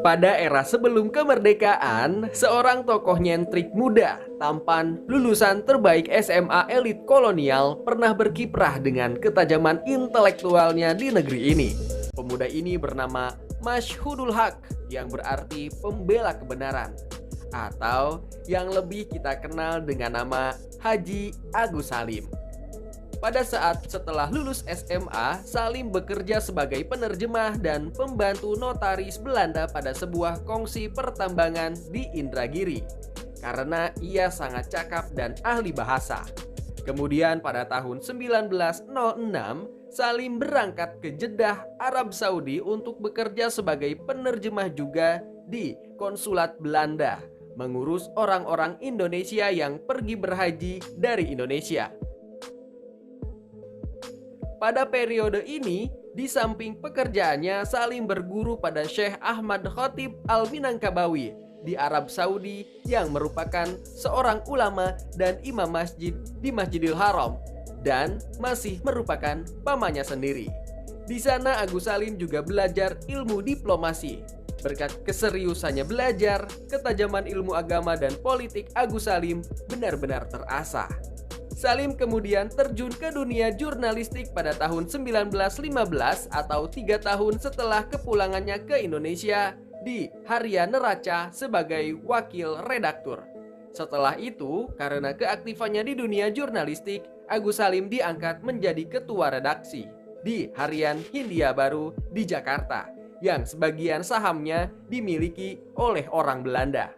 Pada era sebelum kemerdekaan, seorang tokoh nyentrik muda, tampan, lulusan terbaik SMA elit kolonial pernah berkiprah dengan ketajaman intelektualnya di negeri ini. Pemuda ini bernama Mashhudul Haq, yang berarti pembela kebenaran, atau yang lebih kita kenal dengan nama Haji Agus Salim. Pada saat setelah lulus SMA, Salim bekerja sebagai penerjemah dan pembantu notaris Belanda pada sebuah kongsi pertambangan di Indragiri karena ia sangat cakap dan ahli bahasa. Kemudian pada tahun 1906, Salim berangkat ke Jeddah, Arab Saudi untuk bekerja sebagai penerjemah juga di konsulat Belanda, mengurus orang-orang Indonesia yang pergi berhaji dari Indonesia. Pada periode ini, di samping pekerjaannya, Salim berguru pada Syekh Ahmad Khatib Al-Minangkabawi di Arab Saudi yang merupakan seorang ulama dan imam masjid di Masjidil Haram dan masih merupakan pamannya sendiri. Di sana Agus Salim juga belajar ilmu diplomasi. Berkat keseriusannya belajar, ketajaman ilmu agama dan politik Agus Salim benar-benar terasah. Salim kemudian terjun ke dunia jurnalistik pada tahun 1915 atau 3 tahun setelah kepulangannya ke Indonesia di Harian Neraca sebagai wakil redaktur. Setelah itu, karena keaktifannya di dunia jurnalistik, Agus Salim diangkat menjadi ketua redaksi di Harian Hindia Baru di Jakarta, yang sebagian sahamnya dimiliki oleh orang Belanda.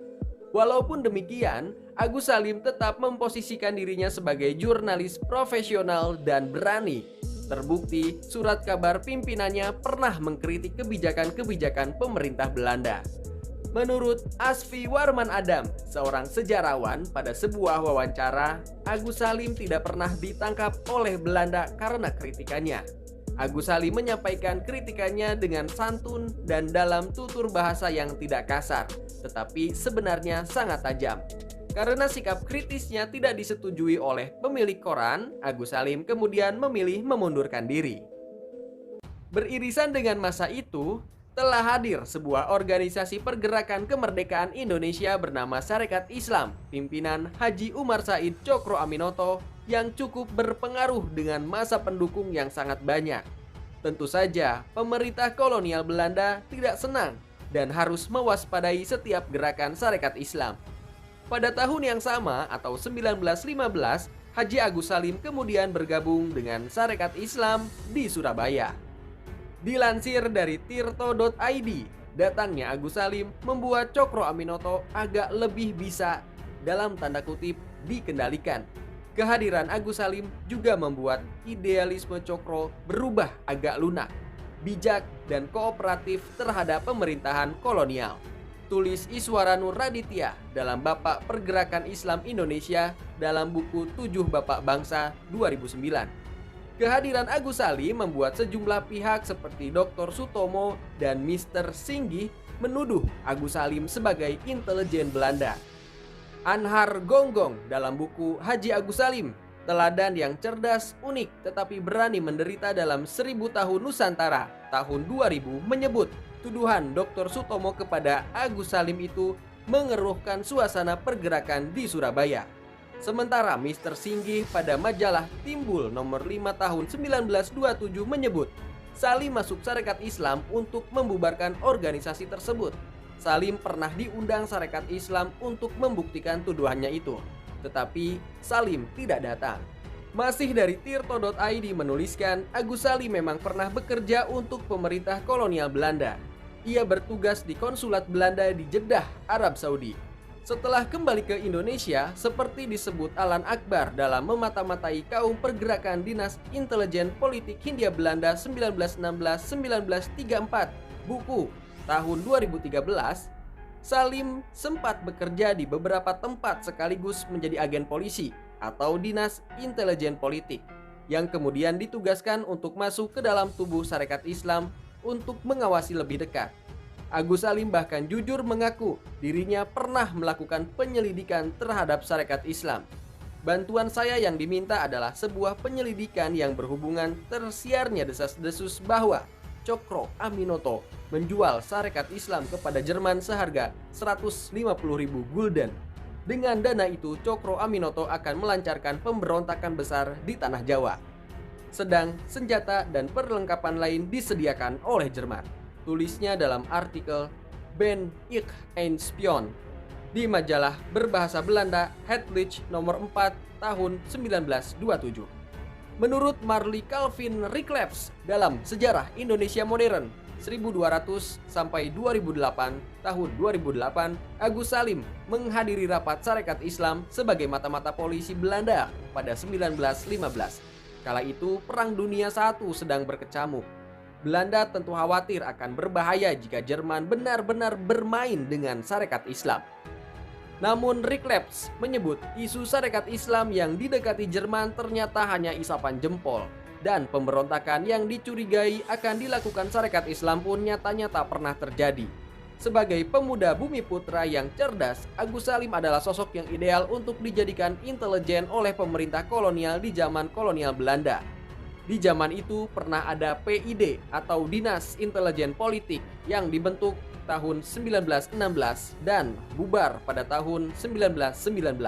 Walaupun demikian, Agus Salim tetap memposisikan dirinya sebagai jurnalis profesional dan berani. Terbukti, surat kabar pimpinannya pernah mengkritik kebijakan-kebijakan pemerintah Belanda. Menurut Asfi Warman Adam, seorang sejarawan, pada sebuah wawancara, Agus Salim tidak pernah ditangkap oleh Belanda karena kritikannya. Agus Salim menyampaikan kritikannya dengan santun dan dalam tutur bahasa yang tidak kasar, tetapi sebenarnya sangat tajam. Karena sikap kritisnya tidak disetujui oleh pemilik koran, Agus Salim kemudian memilih memundurkan diri. Beririsan dengan masa itu, telah hadir sebuah organisasi pergerakan kemerdekaan Indonesia bernama Sarekat Islam, pimpinan Haji Umar Said Cokro Aminoto, yang cukup berpengaruh dengan massa pendukung yang sangat banyak. Tentu saja, pemerintah kolonial Belanda tidak senang dan harus mewaspadai setiap gerakan Sarekat Islam. Pada tahun yang sama atau 1915, Haji Agus Salim kemudian bergabung dengan Sarekat Islam di Surabaya. Dilansir dari tirto.id, datangnya Agus Salim membuat Cokro Aminoto agak lebih bisa, dalam tanda kutip, dikendalikan. Kehadiran Agus Salim juga membuat idealisme Cokro berubah agak lunak, bijak, dan kooperatif terhadap pemerintahan kolonial. Tulis Iswara Nur Raditya dalam Bapak Pergerakan Islam Indonesia dalam buku 7 Bapak Bangsa 2009. Kehadiran Agus Salim membuat sejumlah pihak seperti Dr. Sutomo dan Mr. Singgi menuduh Agus Salim sebagai intelijen Belanda. Anhar Gonggong dalam buku Haji Agus Salim, teladan yang cerdas, unik, tetapi berani menderita dalam 1000 tahun Nusantara, tahun 2000 menyebut tuduhan Dr. Sutomo kepada Agus Salim itu mengeruhkan suasana pergerakan di Surabaya. Sementara Mr. Singgi pada majalah Timbul nomor 5 tahun 1927 menyebut Salim masuk Sarekat Islam untuk membubarkan organisasi tersebut. Salim pernah diundang Sarekat Islam untuk membuktikan tuduhannya itu, tetapi Salim tidak datang. Masih dari tirto.id menuliskan, Agus Salim memang pernah bekerja untuk pemerintah kolonial Belanda. Ia bertugas di konsulat Belanda di Jeddah, Arab Saudi. Setelah kembali ke Indonesia, seperti disebut Alan Akbar dalam memata-matai kaum pergerakan Dinas Intelijen Politik Hindia Belanda 1916-1934, buku tahun 2013, Salim sempat bekerja di beberapa tempat sekaligus menjadi agen polisi atau Dinas Intelijen Politik, yang kemudian ditugaskan untuk masuk ke dalam tubuh Sarekat Islam untuk mengawasi lebih dekat. Agus Salim bahkan jujur mengaku dirinya pernah melakukan penyelidikan terhadap Sarekat Islam. Bantuan saya yang diminta adalah sebuah penyelidikan yang berhubungan tersiarnya desas-desus bahwa Cokro Aminoto menjual Sarekat Islam kepada Jerman seharga 150.000 gulden. Dengan dana itu, Cokro Aminoto akan melancarkan pemberontakan besar di tanah Jawa. Sedang senjata dan perlengkapan lain disediakan oleh Jerman. Tulisnya dalam artikel Ben Ik Ein Spion di majalah berbahasa Belanda Hetlich nomor 4 tahun 1927. Menurut Marley Calvin Rickleps dalam Sejarah Indonesia Modern 1200 sampai 2008, tahun 2008, Agus Salim menghadiri rapat Sarekat Islam sebagai mata-mata polisi Belanda pada 1915. Kala itu Perang Dunia I sedang berkecamuk. Belanda tentu khawatir akan berbahaya jika Jerman benar-benar bermain dengan Sarekat Islam. Namun Rickleps menyebut isu Sarekat Islam yang didekati Jerman ternyata hanya isapan jempol, dan pemberontakan yang dicurigai akan dilakukan Sarekat Islam pun nyatanya tak pernah terjadi. Sebagai pemuda bumi putra yang cerdas, Agus Salim adalah sosok yang ideal untuk dijadikan intelijen oleh pemerintah kolonial di zaman kolonial Belanda. Di zaman itu pernah ada PID atau Dinas Intelijen Politik yang dibentuk tahun 1916 dan bubar pada tahun 1919.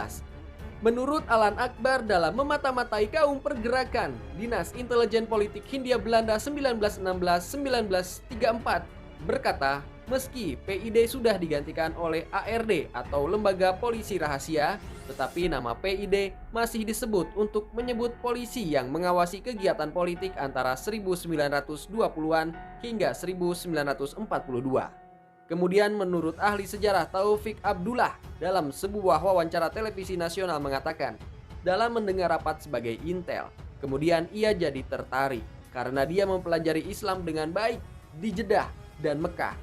Menurut Alan Akbar dalam memata-matai kaum pergerakan Dinas Intelijen Politik Hindia Belanda 1916-1934 berkata, meski PID sudah digantikan oleh ARD atau Lembaga Polisi Rahasia, tetapi nama PID masih disebut untuk menyebut polisi yang mengawasi kegiatan politik antara 1920-an hingga 1942. Kemudian menurut ahli sejarah Taufik Abdullah dalam sebuah wawancara televisi nasional mengatakan, dalam mendengar rapat sebagai intel, kemudian ia jadi tertarik karena dia mempelajari Islam dengan baik di Jeddah dan Mekah,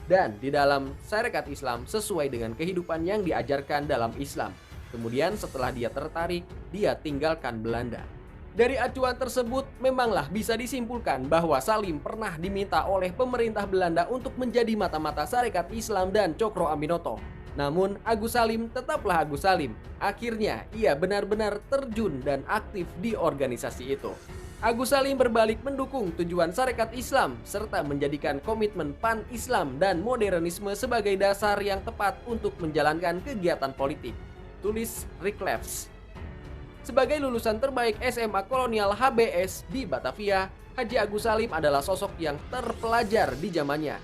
dan di dalam Sarekat Islam sesuai dengan kehidupan yang diajarkan dalam Islam. Kemudian setelah dia tertarik, dia tinggalkan Belanda. Dari acuan tersebut, memanglah bisa disimpulkan bahwa Salim pernah diminta oleh pemerintah Belanda untuk menjadi mata-mata Sarekat Islam dan Cokro Aminoto. Namun, Agus Salim tetaplah Agus Salim. Akhirnya, ia benar-benar terjun dan aktif di organisasi itu. Agus Salim berbalik mendukung tujuan Sarekat Islam serta menjadikan komitmen pan-Islam dan modernisme sebagai dasar yang tepat untuk menjalankan kegiatan politik. Tulis Rickleps. Sebagai lulusan terbaik SMA Kolonial HBS di Batavia, Haji Agus Salim adalah sosok yang terpelajar di zamannya.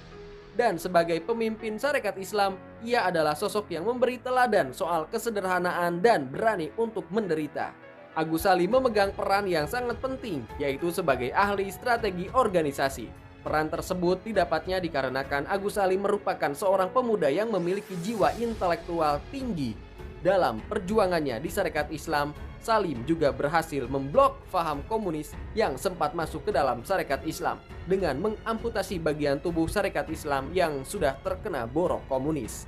Dan sebagai pemimpin Sarekat Islam, ia adalah sosok yang memberi teladan soal kesederhanaan dan berani untuk menderita. Agus Salim memegang peran yang sangat penting, yaitu sebagai ahli strategi organisasi. Peran tersebut didapatnya dikarenakan Agus Salim merupakan seorang pemuda yang memiliki jiwa intelektual tinggi. Dalam perjuangannya di Sarekat Islam, Salim juga berhasil memblok faham komunis yang sempat masuk ke dalam Sarekat Islam dengan mengamputasi bagian tubuh Sarekat Islam yang sudah terkena borok komunis.